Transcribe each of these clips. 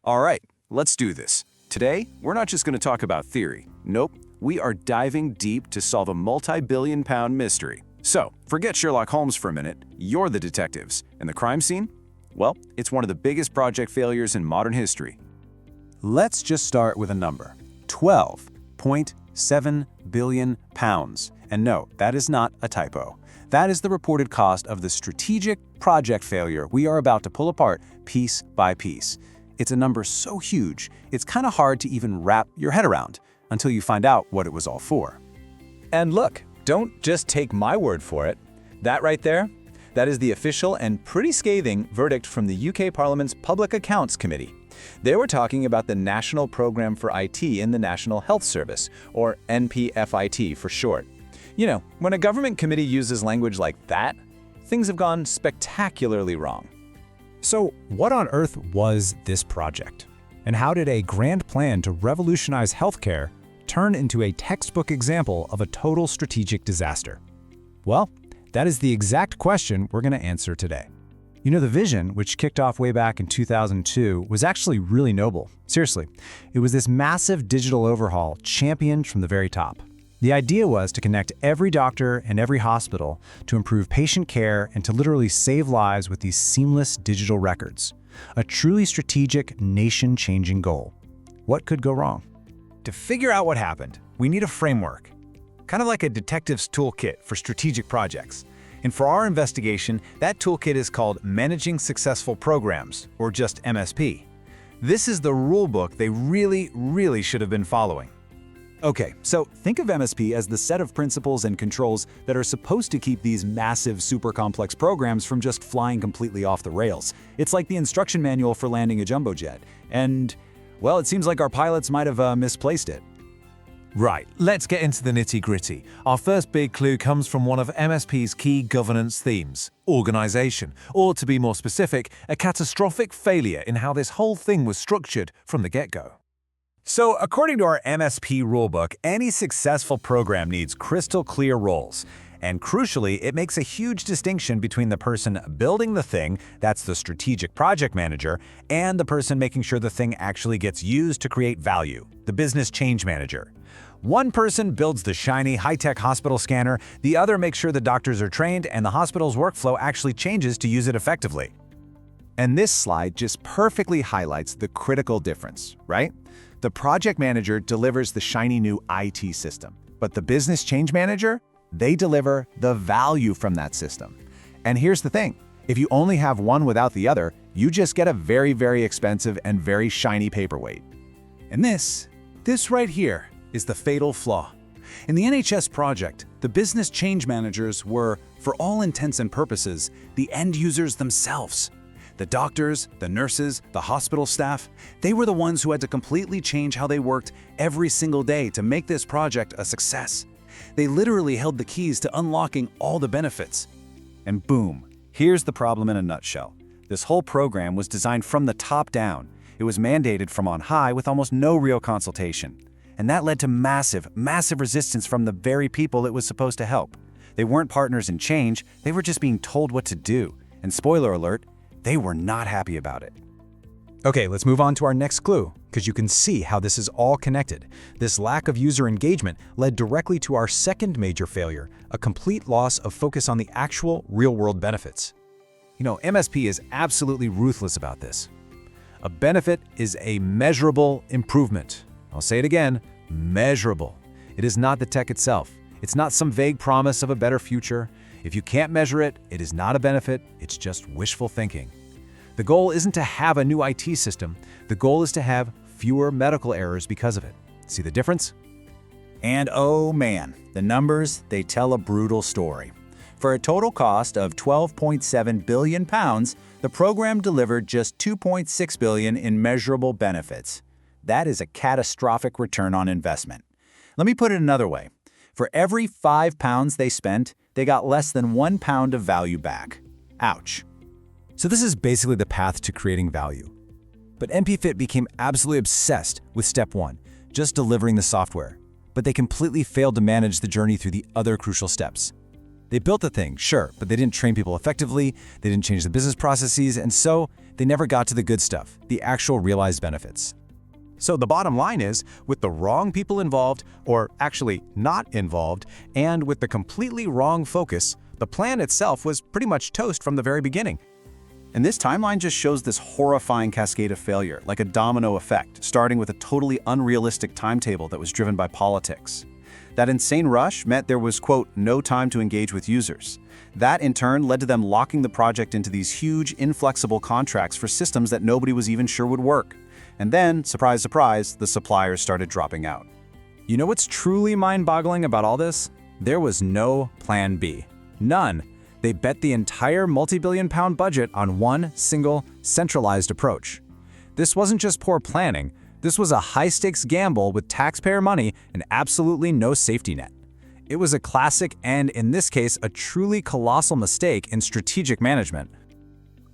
All right, let's do this. Today, we're not just going to talk about theory. Nope, we are diving deep to solve a multi-billion-pound mystery. So, forget Sherlock Holmes for a minute. You're the detectives. And the crime scene? Well, it's one of the biggest project failures in modern history. Let's just start with a number. 12.7 billion pounds. And no, that is not a typo. That is the reported cost of the strategic project failure we are about to pull apart piece by piece. It's a number so huge, it's kind of hard to even wrap your head around until you find out what it was all for. And look, don't just take my word for it. That right there, that is the official and pretty scathing verdict from the UK Parliament's Public Accounts Committee. They were talking about the National Programme for IT in the National Health Service, or NPFIT for short. You know, when a government committee uses language like that, things have gone spectacularly wrong. So, what on earth was this project? And how did a grand plan to revolutionize healthcare turn into a textbook example of a total strategic disaster? Well, that is the exact question we're going to answer today. You know, the vision, which kicked off way back in 2002, was actually really noble. Seriously, it was this massive digital overhaul championed from the very top. The idea was to connect every doctor and every hospital to improve patient care and to literally save lives with these seamless digital records. A truly strategic, nation-changing goal. What could go wrong? To figure out what happened, we need a framework, kind of like a detective's toolkit for strategic projects. And for our investigation, that toolkit is called Managing Successful Programs, or just MSP. This is the rulebook they really should have been following. Okay, so think of MSP as the set of principles and controls that are supposed to keep these massive, super complex programs from just flying completely off the rails. It's like the instruction manual for landing a jumbo jet. And, well, it seems like our pilots might have misplaced it. Right, let's get into the nitty-gritty. Our first big clue comes from one of MSP's key governance themes, organization, or to be more specific, a catastrophic failure in how this whole thing was structured from the get-go. So, according to our MSP rulebook, any successful program needs crystal clear roles. And crucially, it makes a huge distinction between the person building the thing, that's the strategic project manager, and the person making sure the thing actually gets used to create value, the business change manager. One person builds the shiny, high-tech hospital scanner, the other makes sure the doctors are trained and the hospital's workflow actually changes to use it effectively. And this slide just perfectly highlights the critical difference, right? The project manager delivers the shiny new IT system, but the business change manager, they deliver the value from that system. And here's the thing, if you only have one without the other, you just get a very expensive and very shiny paperweight. And this right here is the fatal flaw. In the NHS project, the business change managers were, for all intents and purposes, the end users themselves. The doctors, the nurses, the hospital staff, they were the ones who had to completely change how they worked every single day to make this project a success. They literally held the keys to unlocking all the benefits. And boom, here's the problem in a nutshell. This whole program was designed from the top down. It was mandated from on high with almost no real consultation. And that led to massive resistance from the very people it was supposed to help. They weren't partners in change, they were just being told what to do. And spoiler alert, they were not happy about it. Okay, let's move on to our next clue, because you can see how this is all connected. This lack of user engagement led directly to our second major failure, a complete loss of focus on the actual real-world benefits. You know, MSP is absolutely ruthless about this. A benefit is a measurable improvement. I'll say it again, measurable. It is not the tech itself. It's not some vague promise of a better future. If you can't measure it, it is not a benefit, it's just wishful thinking. The goal isn't to have a new IT system. The goal is to have fewer medical errors because of it. See the difference? And oh man, the numbers, they tell a brutal story. For a total cost of £12.7 billion, the program delivered just $2.6 billion in measurable benefits. That is a catastrophic return on investment. Let me put it another way. For every £5 they spent, they got less than £1 of value back. Ouch. So this is basically the path to creating value. But NPFIT became absolutely obsessed with step one, just delivering the software. But they completely failed to manage the journey through the other crucial steps. They built the thing, sure, but they didn't train people effectively, they didn't change the business processes, and so they never got to the good stuff, the actual realized benefits. So the bottom line is, with the wrong people involved, or actually not involved, and with the completely wrong focus, the plan itself was pretty much toast from the very beginning. And this timeline just shows this horrifying cascade of failure, like a domino effect, starting with a totally unrealistic timetable that was driven by politics. That insane rush meant there was, quote, no time to engage with users. That, in turn, led to them locking the project into these huge, inflexible contracts for systems that nobody was even sure would work. And then, surprise, surprise, the suppliers started dropping out. You know what's truly mind-boggling about all this? There was no plan B. None. They bet the entire multi-billion-pound budget on one single, centralized approach. This wasn't just poor planning. This was a high-stakes gamble with taxpayer money and absolutely no safety net. It was a classic and, in this case, a truly colossal mistake in strategic management.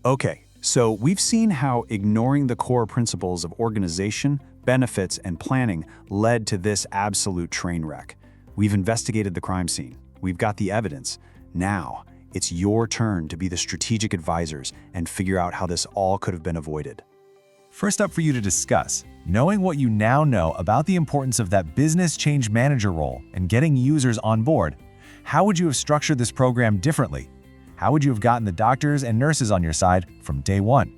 Okay, so we've seen how ignoring the core principles of organization, benefits, and planning led to this absolute train wreck. We've investigated the crime scene. We've got the evidence. Now, it's your turn to be the strategic advisors and figure out how this all could have been avoided. First up for you to discuss, knowing what you now know about the importance of that business change manager role and getting users on board, how would you have structured this program differently? How would you have gotten the doctors and nurses on your side from day one?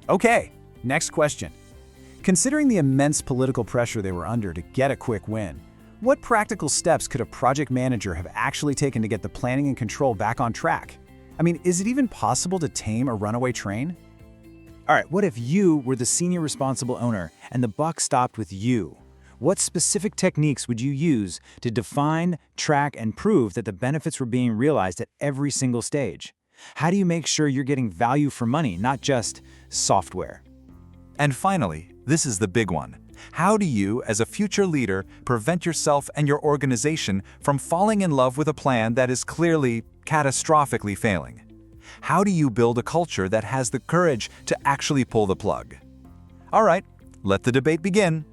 Okay, next question. Considering the immense political pressure they were under to get a quick win, what practical steps could a project manager have actually taken to get the planning and control back on track? I mean, is it even possible to tame a runaway train? All right, what if you were the senior responsible owner and the buck stopped with you? What specific techniques would you use to define, track, and prove that the benefits were being realized at every single stage? How do you make sure you're getting value for money, not just software? And finally, this is the big one. How do you, as a future leader, prevent yourself and your organization from falling in love with a plan that is clearly catastrophically failing? How do you build a culture that has the courage to actually pull the plug? All right, let the debate begin.